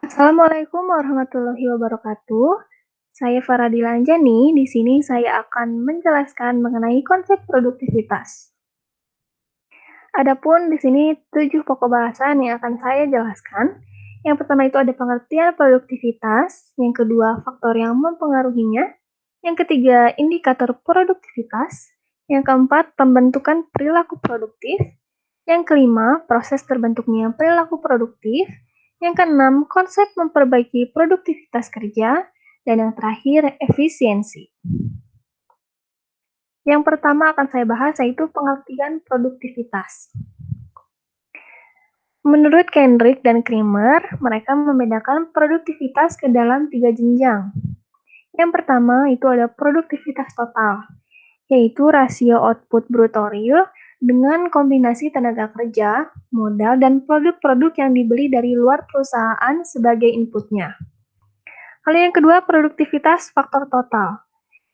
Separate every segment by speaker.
Speaker 1: Assalamualaikum warahmatullahi wabarakatuh. Saya Faradila Anjani. Di sini saya akan menjelaskan mengenai konsep produktivitas. Adapun di sini 7 pokok bahasan yang akan saya jelaskan. Yang pertama itu ada pengertian produktivitas, yang kedua faktor yang mempengaruhinya, yang ketiga indikator produktivitas, yang keempat pembentukan perilaku produktif, yang kelima proses terbentuknya perilaku produktif, yang keenam konsep memperbaiki produktivitas kerja, dan yang terakhir efisiensi. Yang pertama akan saya bahas yaitu pengertian produktivitas. Menurut Kendrick dan Kramer, mereka membedakan produktivitas ke dalam 3 jenjang. Yang pertama itu ada produktivitas total, yaitu rasio output bruto real dengan kombinasi tenaga kerja, modal, dan produk-produk yang dibeli dari luar perusahaan sebagai inputnya. Lalu yang kedua, produktivitas faktor total,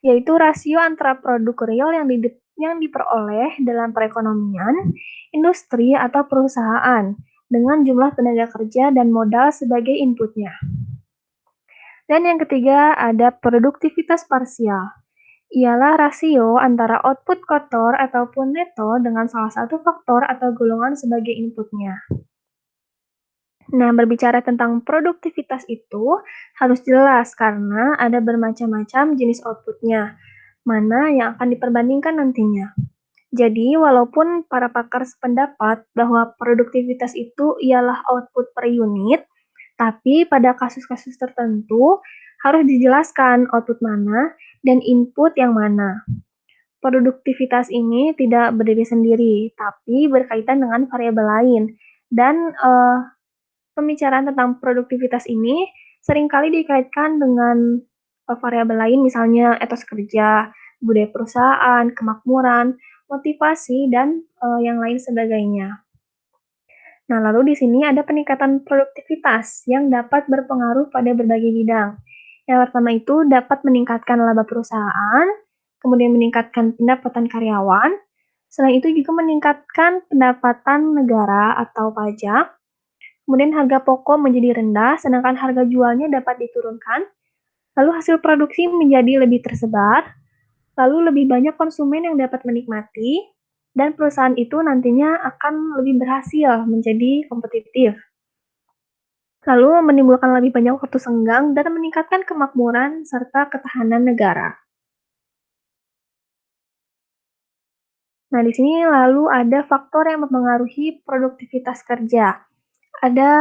Speaker 1: yaitu rasio antara produk real yang diperoleh dalam perekonomian, industri, atau perusahaan dengan jumlah tenaga kerja dan modal sebagai inputnya. Dan yang ketiga ada produktivitas parsial, ialah rasio antara output kotor ataupun neto dengan salah satu faktor atau golongan sebagai inputnya. Nah, berbicara tentang produktivitas itu harus jelas karena ada bermacam-macam jenis outputnya, mana yang akan diperbandingkan nantinya. Jadi, walaupun para pakar sependapat bahwa produktivitas itu ialah output per unit, tapi pada kasus-kasus tertentu harus dijelaskan output mana dan input yang mana. Produktivitas ini tidak berdiri sendiri, tapi berkaitan dengan variabel lain. Dan pembicaraan tentang produktivitas ini seringkali dikaitkan dengan variabel lain, misalnya etos kerja, budaya perusahaan, kemakmuran, motivasi, dan yang lain sebagainya. Nah, lalu di sini ada peningkatan produktivitas yang dapat berpengaruh pada berbagai bidang. Yang pertama itu dapat meningkatkan laba perusahaan, kemudian meningkatkan pendapatan karyawan, selain itu juga meningkatkan pendapatan negara atau pajak, kemudian harga pokok menjadi rendah, sedangkan harga jualnya dapat diturunkan, lalu hasil produksi menjadi lebih tersebar, lalu lebih banyak konsumen yang dapat menikmati, dan perusahaan itu nantinya akan lebih berhasil menjadi kompetitif. Lalu menimbulkan lebih banyak waktu senggang dan meningkatkan kemakmuran serta ketahanan negara. Nah, di sini lalu ada faktor yang mempengaruhi produktivitas kerja. Ada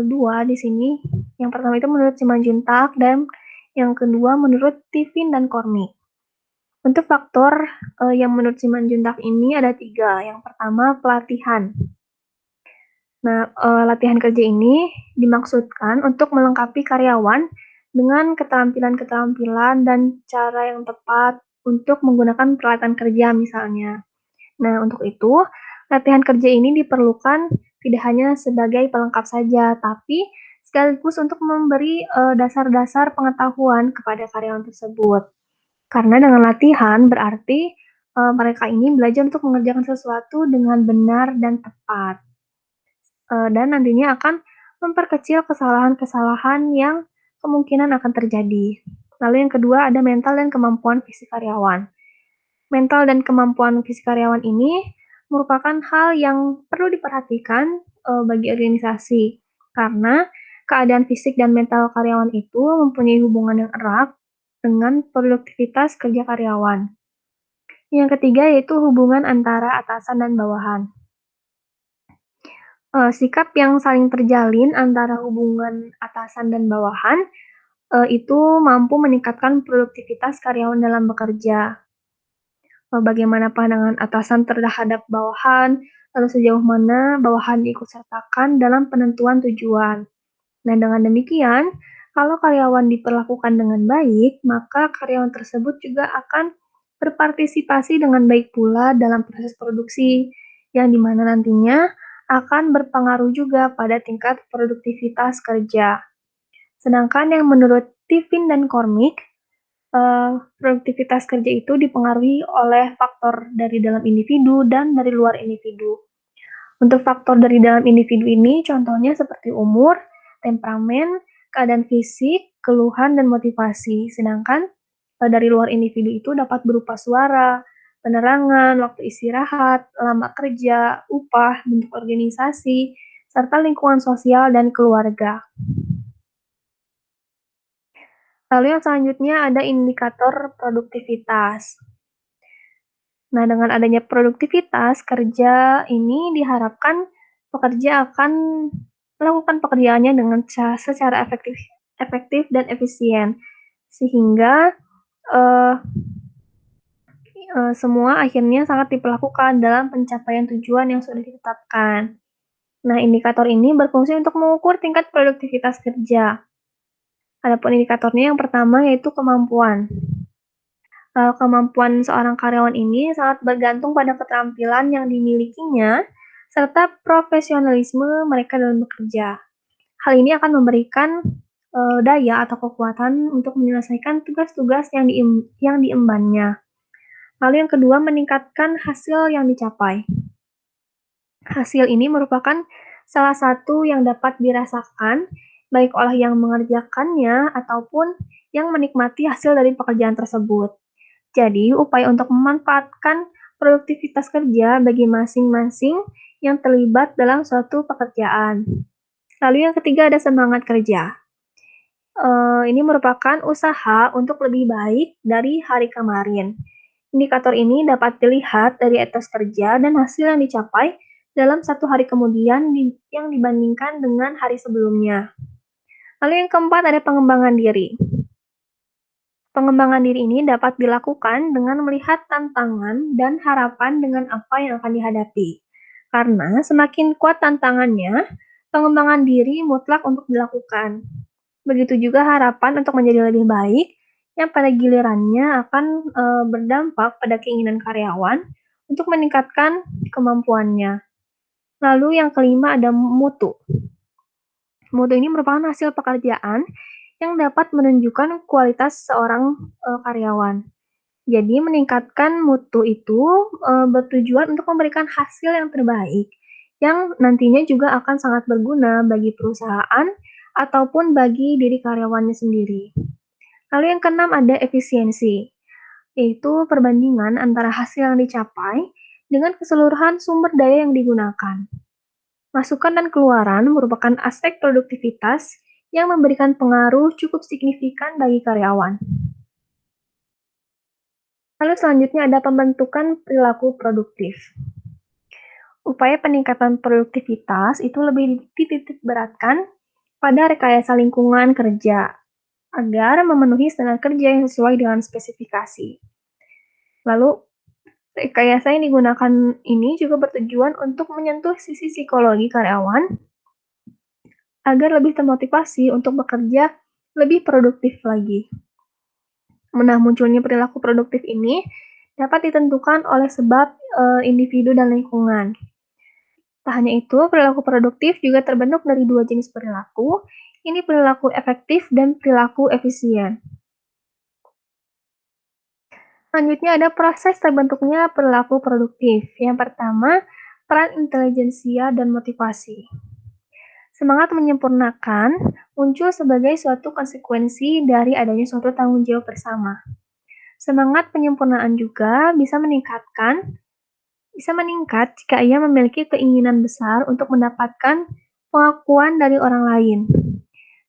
Speaker 1: dua di sini. Yang pertama itu menurut Simanjuntak dan yang kedua menurut Tiffin dan Cormick. Untuk faktor yang menurut Simanjuntak ini ada 3. Yang pertama pelatihan. Nah, latihan kerja ini dimaksudkan untuk melengkapi karyawan dengan keterampilan-keterampilan dan cara yang tepat untuk menggunakan peralatan kerja misalnya. Nah, untuk itu, latihan kerja ini diperlukan tidak hanya sebagai pelengkap saja, tapi sekaligus untuk memberi dasar-dasar pengetahuan kepada karyawan tersebut. Karena dengan latihan berarti mereka ini belajar untuk mengerjakan sesuatu dengan benar dan tepat. Dan nantinya akan memperkecil kesalahan-kesalahan yang kemungkinan akan terjadi. Lalu yang kedua ada mental dan kemampuan fisik karyawan. Mental dan kemampuan fisik karyawan ini merupakan hal yang perlu diperhatikan bagi organisasi karena keadaan fisik dan mental karyawan itu mempunyai hubungan yang erat dengan produktivitas kerja karyawan. Yang ketiga yaitu hubungan antara atasan dan bawahan. Sikap yang saling terjalin antara hubungan atasan dan bawahan itu mampu meningkatkan produktivitas karyawan dalam bekerja. Bagaimana pandangan atasan terhadap bawahan, lalu sejauh mana bawahan diikut sertakan dalam penentuan tujuan. Nah, dengan demikian, kalau karyawan diperlakukan dengan baik, maka karyawan tersebut juga akan berpartisipasi dengan baik pula dalam proses produksi, yang dimana nantinya akan berpengaruh juga pada tingkat produktivitas kerja. Sedangkan yang menurut Tiffin dan Cormick, produktivitas kerja itu dipengaruhi oleh faktor dari dalam individu dan dari luar individu. Untuk faktor dari dalam individu ini contohnya seperti umur, temperamen, keadaan fisik, keluhan, dan motivasi. Sedangkan dari luar individu itu dapat berupa suara, penerangan, waktu istirahat, lama kerja, upah, bentuk organisasi, serta lingkungan sosial dan keluarga. Lalu yang selanjutnya ada indikator produktivitas. Nah, dengan adanya produktivitas kerja ini diharapkan pekerja akan melakukan pekerjaannya dengan secara efektif efektif dan efisien, sehingga eh, semua akhirnya sangat diperlakukan dalam pencapaian tujuan yang sudah ditetapkan. Nah, indikator ini berfungsi untuk mengukur tingkat produktivitas kerja. Adapun indikatornya yang pertama yaitu kemampuan. Kemampuan seorang karyawan ini sangat bergantung pada keterampilan yang dimilikinya serta profesionalisme mereka dalam bekerja. Hal ini akan memberikan daya atau kekuatan untuk menyelesaikan tugas-tugas yang diembannya. Lalu yang kedua, meningkatkan hasil yang dicapai. Hasil ini merupakan salah satu yang dapat dirasakan baik oleh yang mengerjakannya ataupun yang menikmati hasil dari pekerjaan tersebut. Jadi, upaya untuk memanfaatkan produktivitas kerja bagi masing-masing yang terlibat dalam suatu pekerjaan. Lalu yang ketiga ada semangat kerja. Ini merupakan usaha untuk lebih baik dari hari kemarin. Indikator ini dapat dilihat dari etos kerja dan hasil yang dicapai dalam satu hari kemudian yang dibandingkan dengan hari sebelumnya. Lalu yang keempat ada pengembangan diri. Pengembangan diri ini dapat dilakukan dengan melihat tantangan dan harapan dengan apa yang akan dihadapi. Karena semakin kuat tantangannya, pengembangan diri mutlak untuk dilakukan. Begitu juga harapan untuk menjadi lebih baik, yang pada gilirannya akan berdampak pada keinginan karyawan untuk meningkatkan kemampuannya. Lalu yang kelima ada mutu. Mutu ini merupakan hasil pekerjaan yang dapat menunjukkan kualitas seorang karyawan. Jadi meningkatkan mutu itu bertujuan untuk memberikan hasil yang terbaik, yang nantinya juga akan sangat berguna bagi perusahaan ataupun bagi diri karyawannya sendiri. Lalu yang keenam ada efisiensi, yaitu perbandingan antara hasil yang dicapai dengan keseluruhan sumber daya yang digunakan. Masukan dan keluaran merupakan aspek produktivitas yang memberikan pengaruh cukup signifikan bagi karyawan. Lalu selanjutnya ada pembentukan perilaku produktif. Upaya peningkatan produktivitas itu lebih dititik beratkan pada rekayasa lingkungan kerja agar memenuhi standar kerja yang sesuai dengan spesifikasi. Lalu rekayasa yang digunakan ini juga bertujuan untuk menyentuh sisi psikologi karyawan agar lebih termotivasi untuk bekerja lebih produktif lagi. Nah, munculnya perilaku produktif ini dapat ditentukan oleh sebab individu dan lingkungan. Tak hanya itu, perilaku produktif juga terbentuk dari dua jenis perilaku. Ini perilaku efektif dan perilaku efisien. Selanjutnya ada proses terbentuknya perilaku produktif. Yang pertama, peran intelijensia dan motivasi. Semangat menyempurnakan muncul sebagai suatu konsekuensi dari adanya suatu tanggung jawab bersama. Semangat penyempurnaan juga bisa meningkat jika ia memiliki keinginan besar untuk mendapatkan pengakuan dari orang lain.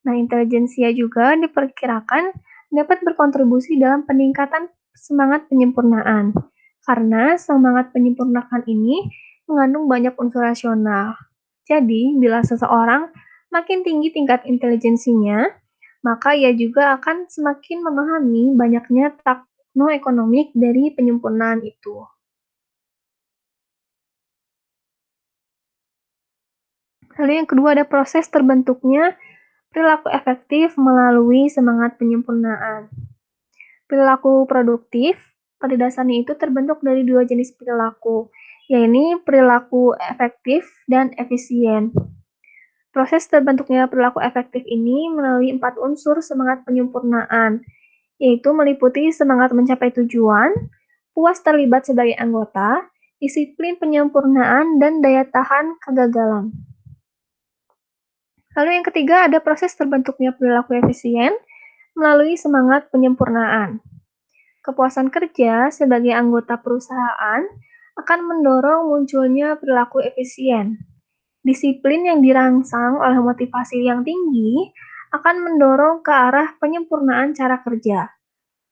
Speaker 1: Nah, intelijensia juga diperkirakan dapat berkontribusi dalam peningkatan semangat penyempurnaan, karena semangat penyempurnaan ini mengandung banyak unsur rasional. Jadi, bila seseorang makin tinggi tingkat intelijensinya, maka ia juga akan semakin memahami banyaknya tekno-ekonomik dari penyempurnaan itu. Lalu yang kedua ada proses terbentuknya perilaku efektif melalui semangat penyempurnaan. Perilaku produktif pada dasarnya itu terbentuk dari dua jenis perilaku, yaitu perilaku efektif dan efisien. Proses terbentuknya perilaku efektif ini melalui 4 unsur semangat penyempurnaan, yaitu meliputi semangat mencapai tujuan, puas terlibat sebagai anggota, disiplin penyempurnaan, dan daya tahan kegagalan. Lalu yang ketiga ada proses terbentuknya perilaku efisien melalui semangat penyempurnaan. Kepuasan kerja sebagai anggota perusahaan akan mendorong munculnya perilaku efisien. Disiplin yang dirangsang oleh motivasi yang tinggi akan mendorong ke arah penyempurnaan cara kerja.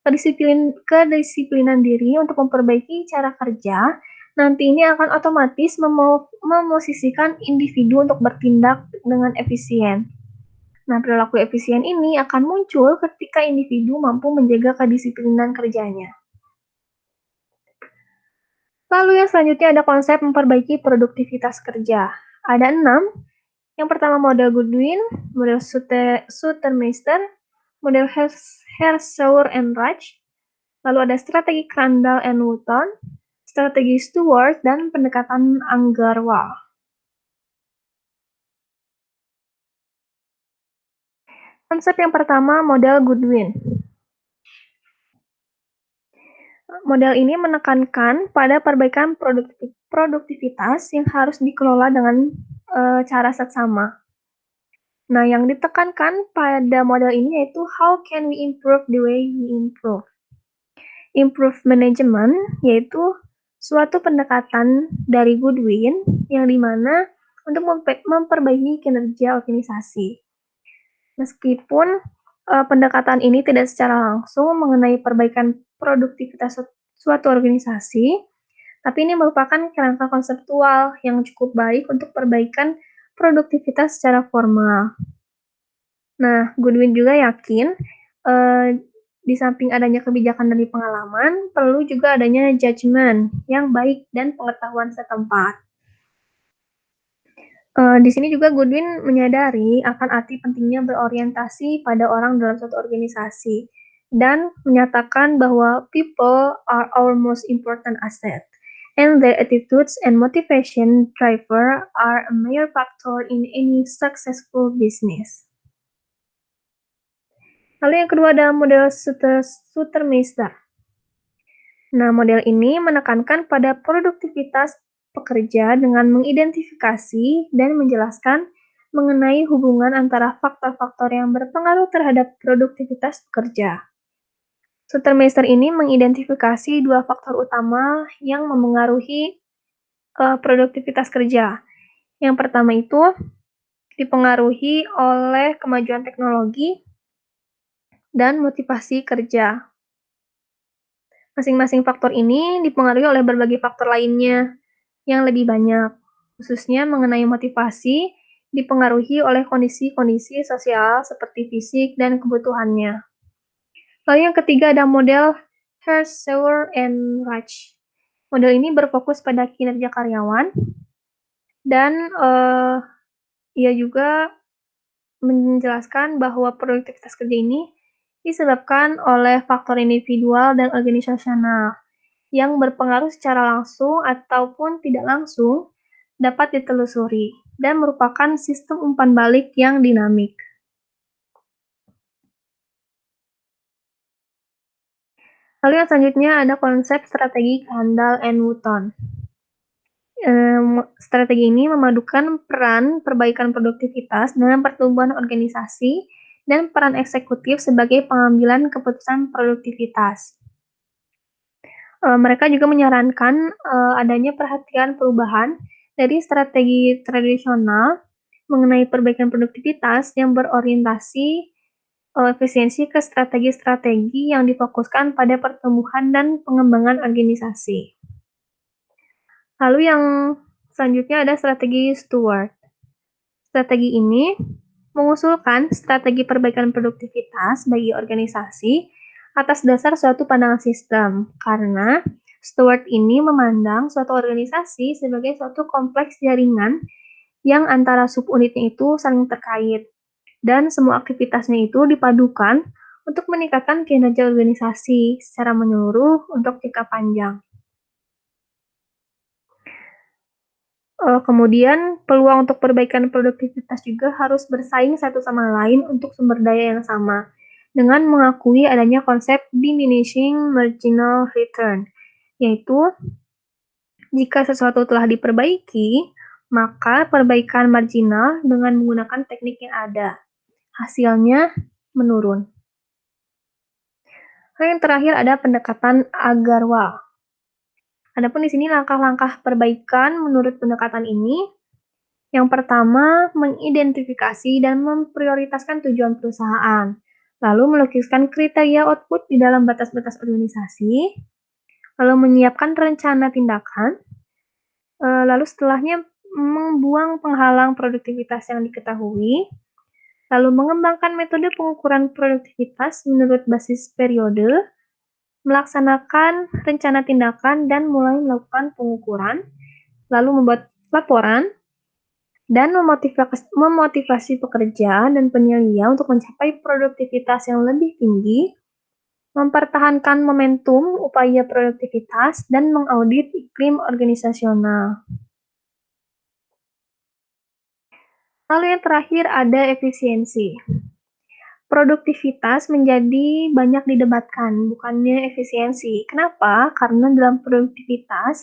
Speaker 1: Kedisiplinan diri untuk memperbaiki cara kerja nantinya akan otomatis memosisikan individu untuk bertindak dengan efisien. Nah, perilaku efisien ini akan muncul ketika individu mampu menjaga kedisiplinan kerjanya. Lalu yang selanjutnya ada konsep memperbaiki produktivitas kerja. Ada 6. Yang pertama model Goodwin, model Sutermeister, model Hersauer and Raj, lalu ada strategi Crandall and Wootton, strategi Stewart, dan pendekatan Agarwal. Konsep yang pertama model Goodwin. Model ini menekankan pada perbaikan produktivitas yang harus dikelola dengan cara seksama. Nah, yang ditekankan pada model ini yaitu how can we improve the way we improve. Improve management yaitu suatu pendekatan dari Goodwin yang dimana untuk memperbaiki kinerja organisasi. Meskipun pendekatan ini tidak secara langsung mengenai perbaikan produktivitas suatu organisasi, tapi ini merupakan kerangka konseptual yang cukup baik untuk perbaikan produktivitas secara formal. Nah, Goodwin juga yakin di samping adanya kebijakan dari pengalaman, perlu juga adanya judgement yang baik dan pengetahuan setempat. Di sini juga Goodwin menyadari akan arti pentingnya berorientasi pada orang dalam suatu organisasi dan menyatakan bahwa people are our most important asset and their attitudes and motivation driver are a major factor in any successful business. Lalu yang kedua ada model Sutermeister. Nah, model ini menekankan pada produktivitas pekerja dengan mengidentifikasi dan menjelaskan mengenai hubungan antara faktor-faktor yang berpengaruh terhadap produktivitas pekerja. Sutermeister ini mengidentifikasi dua faktor utama yang memengaruhi produktivitas kerja. Yang pertama itu dipengaruhi oleh kemajuan teknologi dan motivasi kerja. Masing-masing faktor ini dipengaruhi oleh berbagai faktor lainnya yang lebih banyak, khususnya mengenai motivasi, dipengaruhi oleh kondisi-kondisi sosial seperti fisik dan kebutuhannya. Lalu yang ketiga ada model Hersauer and Raj. Model ini berfokus pada kinerja karyawan dan ia juga menjelaskan bahwa produktivitas kerja ini disebabkan oleh faktor individual dan organisasional yang berpengaruh secara langsung ataupun tidak langsung dapat ditelusuri dan merupakan sistem umpan balik yang dinamik. Lalu yang selanjutnya ada konsep strategi Crandall and Wootton. Strategi ini memadukan peran perbaikan produktivitas dengan pertumbuhan organisasi dan peran eksekutif sebagai pengambilan keputusan produktivitas. Mereka juga menyarankan adanya perhatian perubahan dari strategi tradisional mengenai perbaikan produktivitas yang berorientasi efisiensi ke strategi-strategi yang difokuskan pada pertumbuhan dan pengembangan organisasi. Lalu yang selanjutnya ada strategi Stewart. Strategi ini mengusulkan strategi perbaikan produktivitas bagi organisasi atas dasar suatu pandangan sistem, karena Stewart ini memandang suatu organisasi sebagai suatu kompleks jaringan yang antara subunitnya itu saling terkait, dan semua aktivitasnya itu dipadukan untuk meningkatkan kinerja organisasi secara menyeluruh untuk jangka panjang. Kemudian, peluang untuk perbaikan produktivitas juga harus bersaing satu sama lain untuk sumber daya yang sama, dengan mengakui adanya konsep diminishing marginal return, yaitu jika sesuatu telah diperbaiki, maka perbaikan marginal dengan menggunakan teknik yang ada. Hasilnya menurun. Lalu yang terakhir ada pendekatan Agarwal. Adapun di sini langkah-langkah perbaikan menurut pendekatan ini, yang pertama mengidentifikasi dan memprioritaskan tujuan perusahaan, lalu melukiskan kriteria output di dalam batas-batas organisasi, lalu menyiapkan rencana tindakan, lalu setelahnya membuang penghalang produktivitas yang diketahui, lalu mengembangkan metode pengukuran produktivitas menurut basis periode, melaksanakan rencana tindakan dan mulai melakukan pengukuran, lalu membuat laporan, dan memotivasi pekerja dan penyelia untuk mencapai produktivitas yang lebih tinggi, mempertahankan momentum upaya produktivitas, dan mengaudit iklim organisasional. Lalu yang terakhir ada efisiensi. Produktivitas menjadi banyak didebatkan, bukannya efisiensi. Kenapa? Karena dalam produktivitas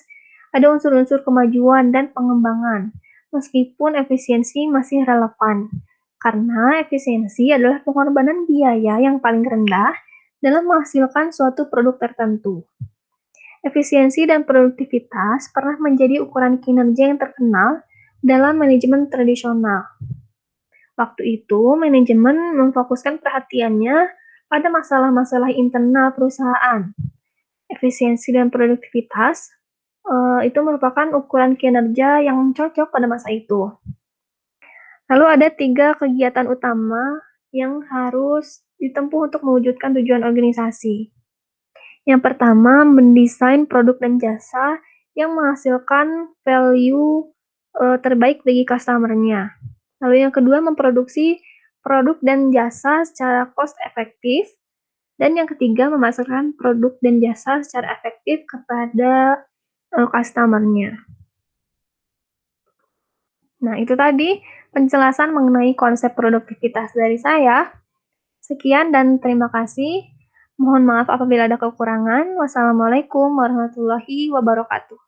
Speaker 1: ada unsur-unsur kemajuan dan pengembangan, meskipun efisiensi masih relevan. Karena efisiensi adalah pengorbanan biaya yang paling rendah dalam menghasilkan suatu produk tertentu. Efisiensi dan produktivitas pernah menjadi ukuran kinerja yang terkenal dalam manajemen tradisional. Waktu itu, manajemen memfokuskan perhatiannya pada masalah-masalah internal perusahaan. Efisiensi dan produktivitas itu merupakan ukuran kinerja yang cocok pada masa itu. Lalu ada 3 kegiatan utama yang harus ditempuh untuk mewujudkan tujuan organisasi. Yang pertama, mendesain produk dan jasa yang menghasilkan value terbaik bagi customer-nya. Lalu yang kedua, memproduksi produk dan jasa secara cost efektif. Dan yang ketiga, memasarkan produk dan jasa secara efektif kepada customer-nya. Nah, itu tadi penjelasan mengenai konsep produktivitas dari saya. Sekian dan terima kasih. Mohon maaf apabila ada kekurangan. Wassalamualaikum warahmatullahi wabarakatuh.